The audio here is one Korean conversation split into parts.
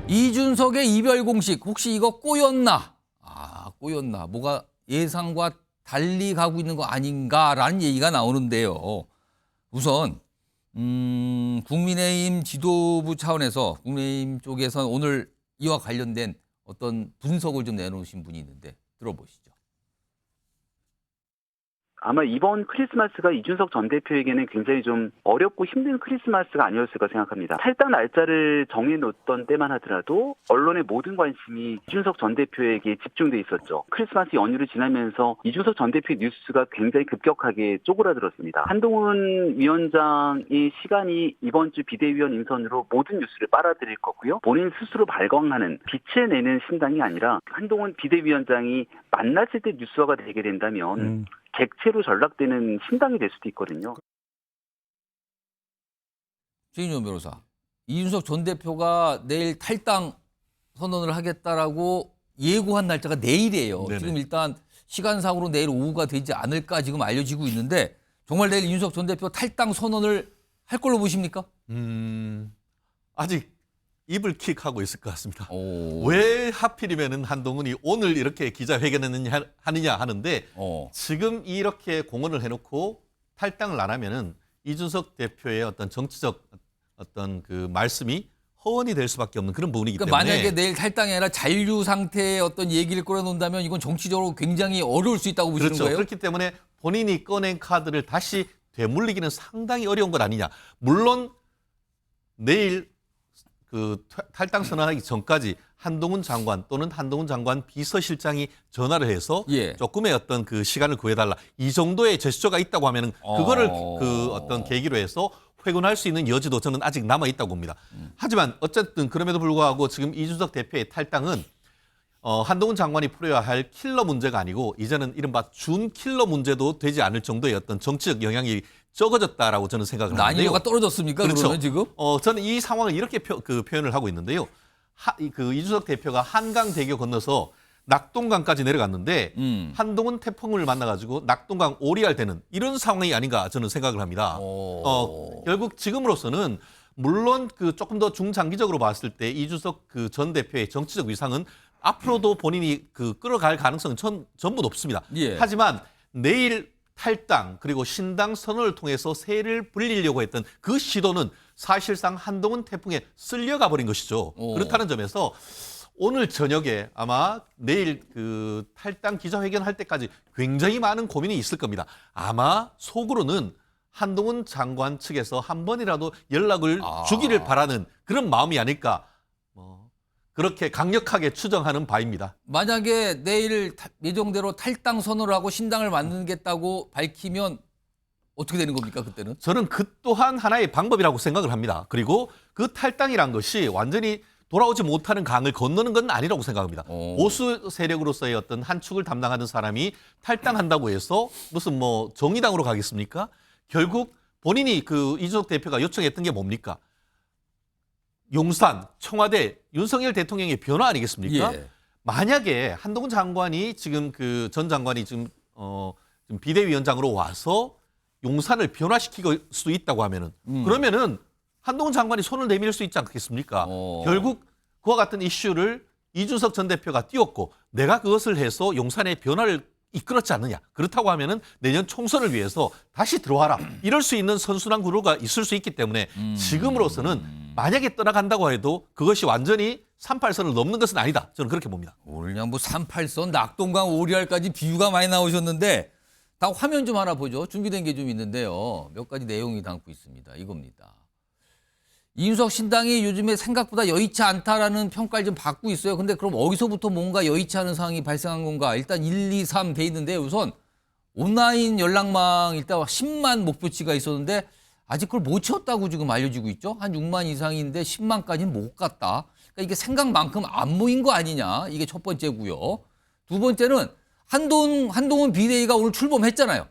이준석의 이별 공식 혹시 이거 꼬였나? 꼬였나? 뭐가 예상과 달리 가고 있는 거 아닌가라는 얘기가 나오는데요. 우선 국민의힘 지도부 차원에서 국민의힘 쪽에서 오늘 이와 관련된 어떤 분석을 좀 내놓으신 분이 있는데 들어보시죠. 아마 이번 크리스마스가 이준석 전 대표에게는 굉장히 좀 어렵고 힘든 크리스마스가 아니었을까 생각합니다. 탈당 날짜를 정해놓던 때만 하더라도 언론의 모든 관심이 이준석 전 대표에게 집중돼 있었죠. 크리스마스 연휴를 지나면서 이준석 전 대표의 뉴스가 굉장히 급격하게 쪼그라들었습니다. 한동훈 위원장의 시간이 이번 주 비대위원 인선으로 모든 뉴스를 빨아들일 거고요. 본인 스스로 발광하는 빛을 내는 신당이 아니라 한동훈 비대위원장이 만났을 때 뉴스화가 되게 된다면 객체로 전락되는 신당이 될 수도 있거든요. 최인용 변호사, 이준석 전 대표가 내일 탈당 선언을 하겠다라고 예고한 날짜가 내일이에요. 네네. 지금 일단 시간상으로 내일 오후가 되지 않을까 지금 알려지고 있는데 정말 내일 이준석 전 대표 탈당 선언을 할 걸로 보십니까? 아직 입을 킥하고 있을 것 같습니다. 오. 왜 하필이면은 한동훈이 오늘 이렇게 기자회견을 하느냐 하는데 지금 이렇게 공언을 해놓고 탈당을 안 하면은 이준석 대표의 어떤 정치적 어떤 그 말씀이 허언이 될 수밖에 없는 그런 부분이기 그러니까 때문에 만약에 내일 탈당이 아니라 잔류 상태의 어떤 얘기를 꺼내놓는다면 이건 정치적으로 굉장히 어려울 수 있다고 보시는 그렇죠. 거예요? 그렇기 때문에 본인이 꺼낸 카드를 다시 되물리기는 상당히 어려운 것 아니냐. 물론 내일 그 탈당 선언하기 전까지 한동훈 장관 또는 한동훈 장관 비서실장이 전화를 해서 예. 조금의 어떤 그 시간을 구해달라. 이 정도의 제스처가 있다고 하면은 그거를 그 어떤 계기로 해서 회군할 수 있는 여지도 저는 아직 남아 있다고 봅니다. 하지만 어쨌든 그럼에도 불구하고 지금 이준석 대표의 탈당은 한동훈 장관이 풀어야 할 킬러 문제가 아니고 이제는 이른바 준 킬러 문제도 되지 않을 정도의 어떤 정치적 영향이 적어졌다라고 저는 생각을 하는데요. 난이도가 떨어졌습니까? 그렇죠. 그러면 지금? 저는 이 상황을 이렇게 표현을 하고 있는데요. 그 이준석 대표가 한강대교 건너서 낙동강까지 내려갔는데 한동훈 태풍을 만나가지고 낙동강 오리알 되는 이런 상황이 아닌가 저는 생각을 합니다. 결국 지금으로서는 물론 그 조금 더 중장기적으로 봤을 때 이준석 그 전 대표의 정치적 위상은 앞으로도 본인이 그 끌어갈 가능성은 전부 높습니다. 예. 하지만 내일 탈당 그리고 신당 선언을 통해서 세를 불리려고 했던 그 시도는 사실상 한동훈 태풍에 쓸려가 버린 것이죠. 그렇다는 점에서 오늘 저녁에 아마 내일 그 탈당 기자회견 할 때까지 굉장히 많은 고민이 있을 겁니다. 아마 속으로는 한동훈 장관 측에서 한 번이라도 연락을 주기를 바라는 그런 마음이 아닐까. 그렇게 강력하게 추정하는 바입니다. 만약에 내일 예정대로 탈당 선언을 하고 신당을 만들겠다고 밝히면 어떻게 되는 겁니까, 그때는? 저는 그 또한 하나의 방법이라고 생각을 합니다. 그리고 그 탈당이란 것이 완전히 돌아오지 못하는 강을 건너는 건 아니라고 생각합니다. 보수 세력으로서의 어떤 한 축을 담당하는 사람이 탈당한다고 해서 무슨 뭐 정의당으로 가겠습니까? 결국 본인이 그 이준석 대표가 요청했던 게 뭡니까? 용산, 청와대, 윤석열 대통령의 변화 아니겠습니까? 예. 만약에 한동훈 장관이 지금 그 전 장관이 지금 좀 비대위원장으로 와서 용산을 변화시킬 수 있다고 하면은 그러면은 한동훈 장관이 손을 내밀 수 있지 않겠습니까? 결국 그와 같은 이슈를 이준석 전 대표가 띄웠고 내가 그것을 해서 용산의 변화를 이끌었지 않느냐. 그렇다고 하면은 내년 총선을 위해서 다시 들어와라. 이럴 수 있는 선순환 구도가 있을 수 있기 때문에 지금으로서는 만약에 떠나간다고 해도 그것이 완전히 38선을 넘는 것은 아니다. 저는 그렇게 봅니다. 오늘 그냥 뭐 38선, 낙동강 오리알까지 비유가 많이 나오셨는데 다 화면 좀 하나 보죠. 준비된 게 좀 있는데요. 몇 가지 내용이 담고 있습니다. 이겁니다. 이준석 신당이 요즘에 생각보다 여의치 않다라는 평가를 좀 받고 있어요. 근데 그럼 어디서부터 뭔가 여의치 않은 상황이 발생한 건가? 일단 1, 2, 3 돼 있는데 우선 온라인 연락망 일단 10만 목표치가 있었는데 아직 그걸 못 채웠다고 지금 알려지고 있죠. 한 6만 이상인데 10만까지는 못 갔다. 그러니까 이게 생각만큼 안 모인 거 아니냐. 이게 첫 번째고요. 두 번째는 한동훈 비대위가 오늘 출범했잖아요.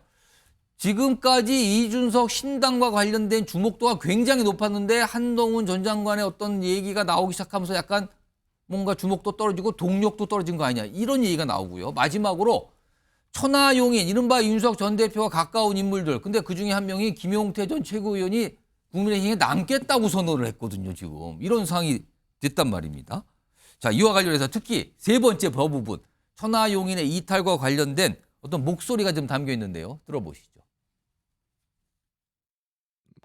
지금까지 이준석 신당과 관련된 주목도가 굉장히 높았는데 한동훈 전 장관의 어떤 얘기가 나오기 시작하면서 약간 뭔가 주목도 떨어지고 동력도 떨어진 거 아니냐. 이런 얘기가 나오고요. 마지막으로 천하용인 이른바 이준석 전 대표와 가까운 인물들. 근데 그중에 한 명이 김용태 전 최고위원이 국민의힘에 남겠다고 선언을 했거든요. 지금 이런 상황이 됐단 말입니다. 자, 이와 관련해서 특히 세 번째 부분 천하용인의 이탈과 관련된 어떤 목소리가 좀 담겨 있는데요. 들어보시죠.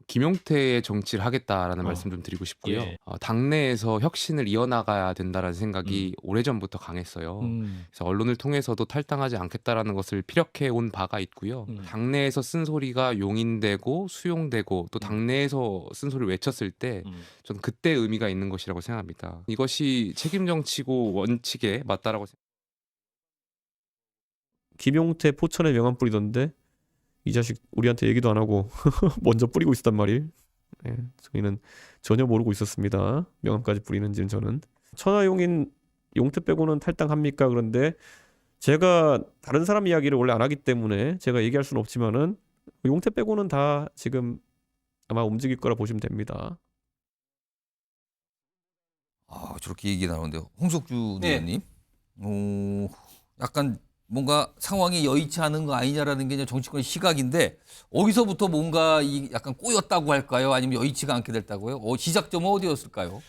김용태의 정치를 하겠다라는 말씀 좀 드리고 싶고요. 예. 당내에서 혁신을 이어나가야 된다라는 생각이 오래전부터 강했어요. 그래서 언론을 통해서도 탈당하지 않겠다라는 것을 피력해 온 바가 있고요. 당내에서 쓴 소리가 용인되고 수용되고 또 당내에서 쓴 소리를 외쳤을 때 저는 그때 의미가 있는 것이라고 생각합니다. 이것이 책임 정치고 원칙에 맞다라고 생각합니다. 김용태 포천에 명함 뿌리던데 이 자식 우리한테 얘기도 안 하고 먼저 뿌리고 있었단 말이에요. 네, 저희는 전혀 모르고 있었습니다. 명함까지 뿌리는지는 저는. 천하용인 용태 빼고는 탈당합니까? 그런데 제가 다른 사람 이야기를 원래 안 하기 때문에 제가 얘기할 수는 없지만은 용태 빼고는 다 지금 아마 움직일 거라 보시면 됩니다. 아, 저렇게 얘기 나오는데요. 홍석주 네. 의원님, 약간 뭔가 상황이 여의치 않은 거 아니냐라는 게 이제 정치권의 시각인데 어디서부터 뭔가 약간 꼬였다고 할까요? 아니면 여의치가 않게 됐다고요? 시작점은 어디였을까요?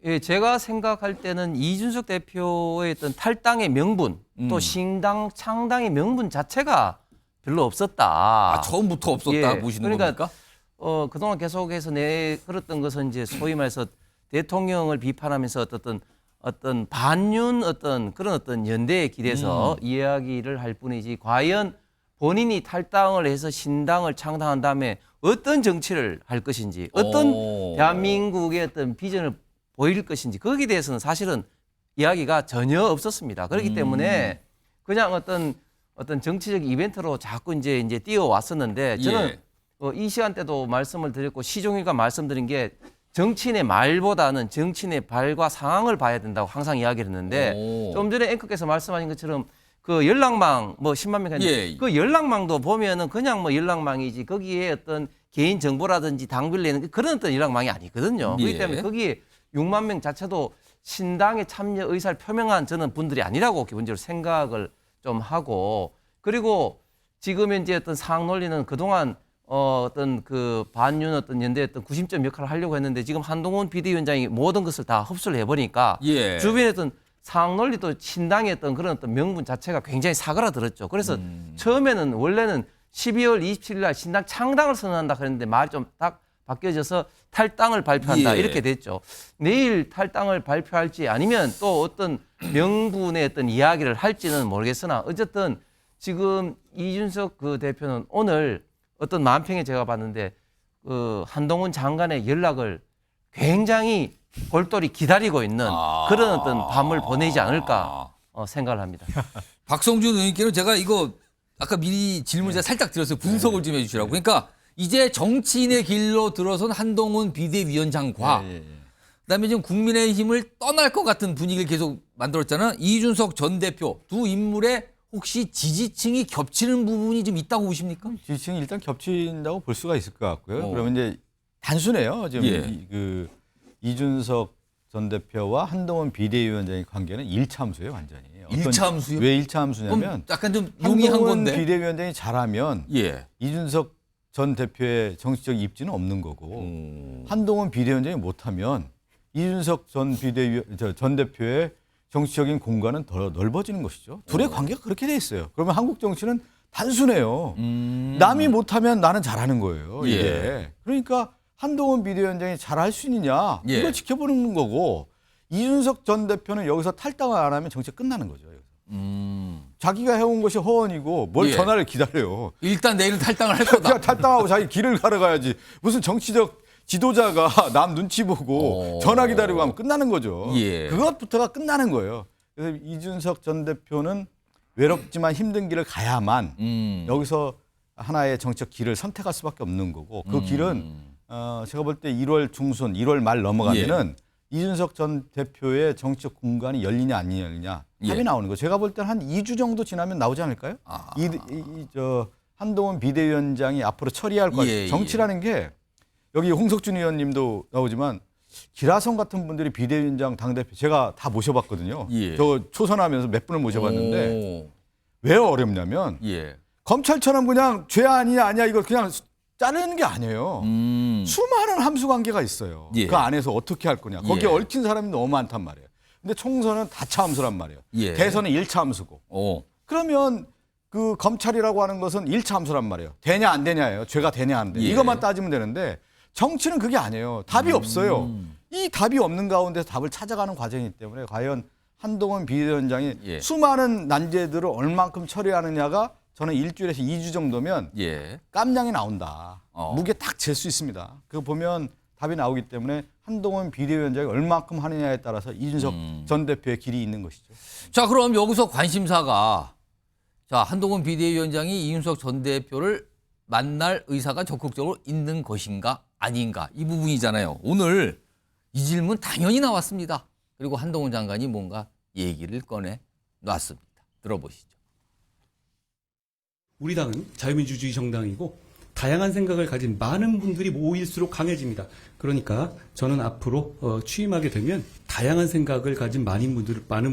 예, 제가 생각할 때는 이준석 대표의 어떤 탈당의 명분, 또 신당 창당의 명분 자체가 별로 없었다. 처음부터 없었다 예, 보시는 그러니까 겁니까? 그동안 계속해서 내걸었던 것은 이제 소위 말해서 대통령을 비판하면서 어떤 반윤 그런 어떤 연대에 기대서 이야기를 할 뿐이지 과연 본인이 탈당을 해서 신당을 창당한 다음에 어떤 정치를 할 것인지 어떤 대한민국의 어떤 비전을 보일 것인지 거기에 대해서는 사실은 이야기가 전혀 없었습니다. 그렇기 때문에 그냥 어떤 정치적 이벤트로 자꾸 이제 뛰어왔었는데 저는 이 시간대도 말씀을 드렸고 시종일관 말씀드린 게 정치인의 말보다는 정치인의 발과 상황을 봐야 된다고 항상 이야기를 했는데 좀 전에 앵커께서 말씀하신 것처럼 그 연락망 뭐 10만 명 했는데 그 연락망도 보면은 그냥 뭐 연락망이지 거기에 어떤 개인 정보라든지 당비를 내는 그런 어떤 연락망이 아니거든요. 그렇기 때문에 거기에 6만 명 자체도 신당에 참여 의사를 표명한 저는 분들이 아니라고 기본적으로 생각을 좀 하고 그리고 지금 현재 어떤 상황 논리는 그동안 어떤 그 반윤 어떤 연대의 어떤 구심점 역할을 하려고 했는데 지금 한동훈 비대위원장이 모든 것을 다 흡수를 해버리니까 주변에 어떤 상황 논리도 신당의 어떤 그런 어떤 명분 자체가 굉장히 사그라들었죠. 그래서 처음에는 원래는 12월 27일 날 신당 창당을 선언한다 그랬는데 말이 좀 딱 바뀌어져서 탈당을 발표한다 이렇게 됐죠. 내일 탈당을 발표할지 아니면 또 어떤 명분의 어떤 이야기를 할지는 모르겠으나 어쨌든 지금 이준석 그 대표는 오늘 어떤 만평에 제가 봤는데 그 한동훈 장관의 연락을 굉장히 골똘히 기다리고 있는 그런 어떤 밤을 보내지 않을까 생각을 합니다. 박성준 의원님께는 제가 이거 아까 미리 질문을 제가 살짝 드렸어요. 분석을 좀 해주시라고. 그러니까 이제 정치인의 길로 들어선 한동훈 비대위원장과 그다음에 지금 국민의힘을 떠날 것 같은 분위기를 계속 만들었잖아요. 이준석 전 대표 두 인물의 혹시 지지층이 겹치는 부분이 좀 있다고 보십니까? 지지층이 일단 겹친다고 볼 수가 있을 것 같고요. 그러면 이제 단순해요. 지금 그 이준석 전 대표와 한동훈 비대위원장의 관계는 일차함수예요, 완전히. 일차함수요? 왜 일차함수냐면 약간 좀 용이한 한동훈 건데. 비대위원장이 잘하면 이준석 전 대표의 정치적 입지는 없는 거고 한동훈 비대위원장이 못하면 이준석 전 대표의 정치적인 공간은 더 넓어지는 것이죠. 둘의 관계가 그렇게 돼 있어요. 그러면 한국 정치는 단순해요. 남이 못하면 나는 잘하는 거예요. 이게. 그러니까 한동훈 비대위원장이 잘할 수 있느냐 이걸 지켜보는 거고 이준석 전 대표는 여기서 탈당을 안 하면 정치가 끝나는 거죠. 자기가 해온 것이 허언이고 뭘 전화를 기다려요. 일단 내일은 탈당을 할 거다. 그냥 탈당하고 자기 길을 가러가야지. 무슨 정치적 지도자가 남 눈치 보고 전화 기다리고 하면 끝나는 거죠. 그것부터가 끝나는 거예요. 그래서 이준석 전 대표는 외롭지만 힘든 길을 가야만 여기서 하나의 정치적 길을 선택할 수밖에 없는 거고 그 길은 제가 볼 때 1월 중순, 1월 말 넘어가면은 이준석 전 대표의 정치적 공간이 열리냐 안 열리냐 합이 나오는 거. 제가 볼 때는 한 2주 정도 지나면 나오지 않을까요? 한동훈 비대위원장이 앞으로 처리할 것 정치라는 게 여기 홍석준 의원님도 나오지만 기라성 같은 분들이 비대위원장 당대표 제가 다 모셔봤거든요. 저 초선하면서 몇 분을 모셔봤는데 왜 어렵냐면 검찰처럼 그냥 죄 아니냐 이걸 그냥 자르는 게 아니에요. 수많은 함수 관계가 있어요. 예. 그 안에서 어떻게 할 거냐. 거기에 예. 얽힌 사람이 너무 많단 말이에요. 근데 총선은 다차 함수란 말이에요. 예. 대선은 1차 함수고. 그러면 그 검찰이라고 하는 것은 1차 함수란 말이에요. 되냐 안 되냐예요. 죄가 되냐 안 되냐. 예. 이것만 따지면 되는데 정치는 그게 아니에요. 답이 없어요. 이 답이 없는 가운데서 답을 찾아가는 과정이기 때문에 과연 한동훈 비대위원장이 예. 수많은 난제들을 얼만큼 처리하느냐가 저는 일주일에서 2주 정도면 예. 깜냥이 나온다. 어. 무게 딱 잴 수 있습니다. 그거 보면 답이 나오기 때문에 한동훈 비대위원장이 얼만큼 하느냐에 따라서 이준석 전 대표의 길이 있는 것이죠. 자, 그럼 여기서 관심사가 자, 한동훈 비대위원장이 이준석 전 대표를 만날 의사가 적극적으로 있는 것인가 아닌가 이 부분이잖아요. 오늘 이 질문 당연히 나왔습니다. 그리고 한동훈 장관이 뭔가 얘기를 꺼내 놨습니다. 들어보시죠. 우리 당은 자유민주주의 정당이고 다양한 생각을 가진 많은 분들이 모일수록 강해집니다. 그러니까 저는 앞으로 취임하게 되면 다양한 생각을 가진 많은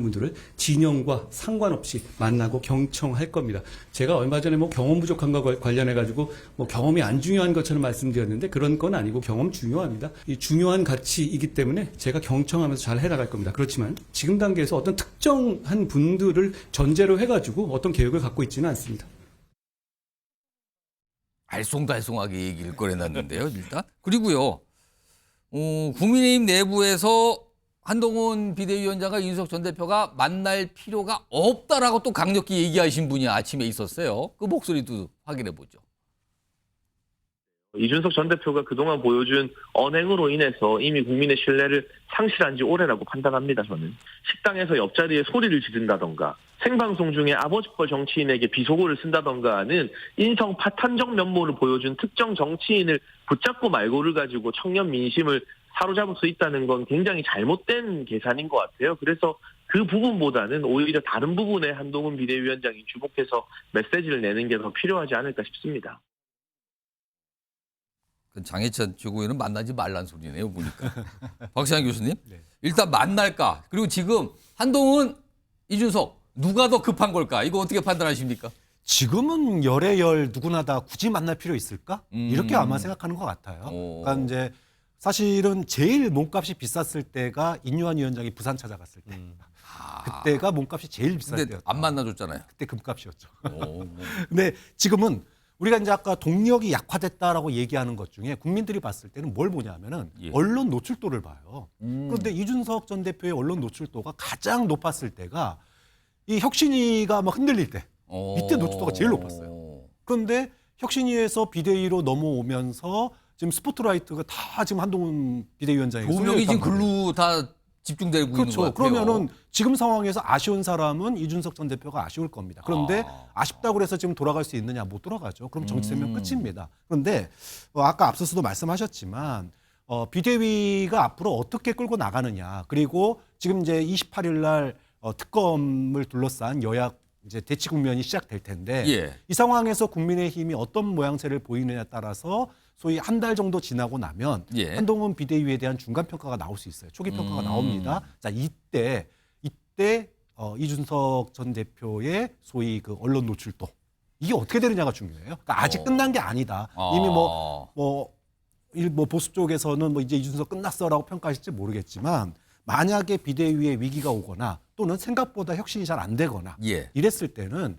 분들을 진영과 상관없이 만나고 경청할 겁니다. 제가 얼마 전에 경험 부족한 거 관련해 가지고 경험이 안 중요한 것처럼 말씀드렸는데 그런 건 아니고 경험 중요합니다. 이 중요한 가치이기 때문에 제가 경청하면서 잘 해나갈 겁니다. 그렇지만 지금 단계에서 어떤 특정한 분들을 전제로 해가지고 어떤 계획을 갖고 있지는 않습니다. 알쏭달쏭하게 얘기를 꺼내놨는데요, 일단. 그리고요, 국민의힘 내부에서 한동훈 비대위원장과 이준석 전 대표가 만날 필요가 없다라고 또 강력히 얘기하신 분이 아침에 있었어요. 그 목소리도 확인해 보죠. 이준석 전 대표가 그동안 보여준 언행으로 인해서 이미 국민의 신뢰를 상실한 지 오래라고 판단합니다, 저는. 식당에서 옆자리에 소리를 지른다던가 생방송 중에 아버지뻘 정치인에게 비속어를 쓴다던가 하는 인성 파탄적 면모를 보여준 특정 정치인을 붙잡고 말고를 가지고 청년 민심을 사로잡을 수 있다는 건 굉장히 잘못된 계산인 것 같아요. 그래서 그 부분보다는 오히려 다른 부분에 한동훈 비대위원장이 주목해서 메시지를 내는 게 더 필요하지 않을까 싶습니다. 장해찬 최고위원은 만나지 말란 소리네요, 보니까. 박시환 교수님, 일단 만날까? 그리고 지금 한동훈, 이준석 누가 더 급한 걸까? 이거 어떻게 판단하십니까? 지금은 열의 열 누구나 다 굳이 만날 필요 있을까? 이렇게 아마 생각하는 것 같아요. 그러니까 이제 사실은 제일 몸값이 비쌌을 때가 인유한 위원장이 부산 찾아갔을 때. 그때가 몸값이 제일 비쌀 근데 때였다. 안 만나줬잖아요. 그때 금값이었죠. 근데 지금은 우리가 이제 아까 동력이 약화됐다라고 얘기하는 것 중에 국민들이 봤을 때는 뭘 보냐면은 언론 노출도를 봐요. 그런데 이준석 전 대표의 언론 노출도가 가장 높았을 때가 이 혁신위가 막 흔들릴 때 이때 노출도가 제일 높았어요. 그런데 혁신위에서 비대위로 넘어오면서 지금 스포트라이트가 다 지금 한동훈 비대위원장에게 조명이 지금 글로 다 집중되고 있는 것 그렇죠. 같아요. 그러면은 지금 상황에서 아쉬운 사람은 이준석 전 대표가 아쉬울 겁니다. 그런데 아쉽다고 해서 지금 돌아갈 수 있느냐? 못 돌아가죠. 그럼 정치생명 끝입니다. 그런데 아까 앞서서도 말씀하셨지만 비대위가 앞으로 어떻게 끌고 나가느냐. 그리고 지금 이제 28일 날 특검을 둘러싼 여야 이제 대치 국면이 시작될 텐데 이 상황에서 국민의힘이 어떤 모양새를 보이느냐에 따라서 소위 한 달 정도 지나고 나면 한동훈 비대위에 대한 중간 평가가 나올 수 있어요. 초기 평가가 나옵니다. 자, 이때 이준석 전 대표의 소위 그 언론 노출도 이게 어떻게 되느냐가 중요해요. 그러니까 아직 끝난 게 아니다. 이미 뭐 보수 쪽에서는 뭐 이제 이준석 끝났어라고 평가하실지 모르겠지만 만약에 비대위에 위기가 오거나 또는 생각보다 혁신이 잘 안 되거나 이랬을 때는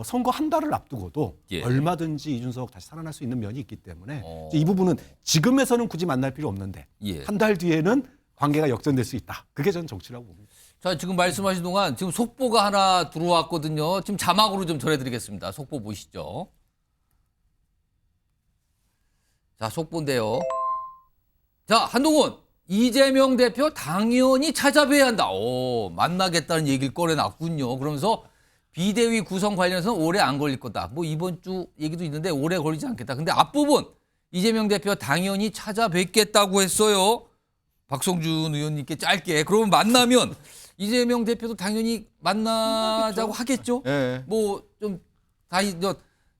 선거 한 달을 앞두고도 얼마든지 이준석 다시 살아날 수 있는 면이 있기 때문에 이 부분은 지금에서는 굳이 만날 필요 없는데 한 달 뒤에는 관계가 역전될 수 있다. 그게 저는 정치라고 봅니다. 자, 지금 말씀하신 동안 지금 속보가 하나 들어왔거든요. 지금 자막으로 좀 전해드리겠습니다. 속보 보시죠. 자, 속보인데요. 자, 한동훈, 이재명 대표 당연히 찾아뵈야 한다. 만나겠다는 얘기를 꺼내놨군요. 그러면서 비대위 구성 관련해서는 오래 안 걸릴 거다. 뭐 이번 주 얘기도 있는데 오래 걸리지 않겠다. 근데 앞부분 이재명 대표 당연히 찾아뵙겠다고 했어요. 박성준 의원님께 짧게. 그러면 만나면 이재명 대표도 당연히 만나자고 하겠죠. 뭐 좀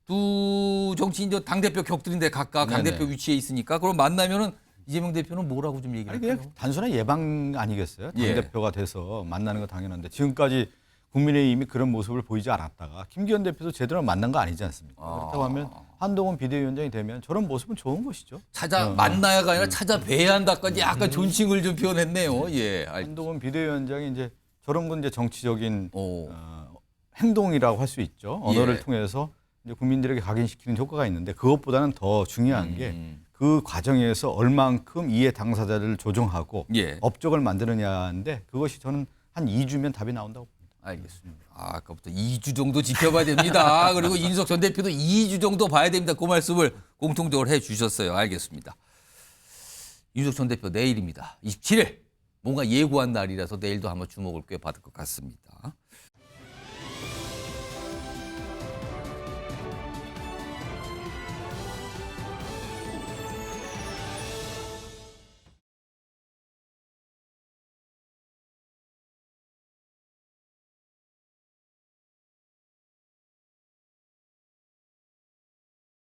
두 정치인 당대표 격들인데 각각 당대표 위치에 있으니까 그럼 만나면은 이재명 대표는 뭐라고 좀 얘기할까요? 그냥 단순한 예방 아니겠어요? 당대표가 돼서 만나는 거 당연한데 지금까지 국민의힘이 그런 모습을 보이지 않았다가 김기현 대표도 제대로 만난 거 아니지 않습니까? 그렇다고 하면 한동훈 비대위원장이 되면 저런 모습은 좋은 것이죠. 만나야가 아니라 찾아뵈야 한다까지 약간 존칭을 좀 표현했네요. 예. 한동훈 비대위원장이 이제 저런 건 이제 정치적인 행동이라고 할 수 있죠. 언어를 예. 통해서 이제 국민들에게 각인시키는 효과가 있는데 그것보다는 더 중요한 게 그 과정에서 얼만큼 이해 당사자를 조정하고 예. 업적을 만드느냐인데 그것이 저는 한 2주면 답이 나온다고 봅니다. 알겠습니다. 아까부터 2주 정도 지켜봐야 됩니다. 그리고 이준석 전 대표도 2주 정도 봐야 됩니다. 그 말씀을 공통적으로 해주셨어요. 알겠습니다. 이준석 전 대표 내일입니다. 27일. 뭔가 예고한 날이라서 내일도 한번 주목을 꽤 받을 것 같습니다.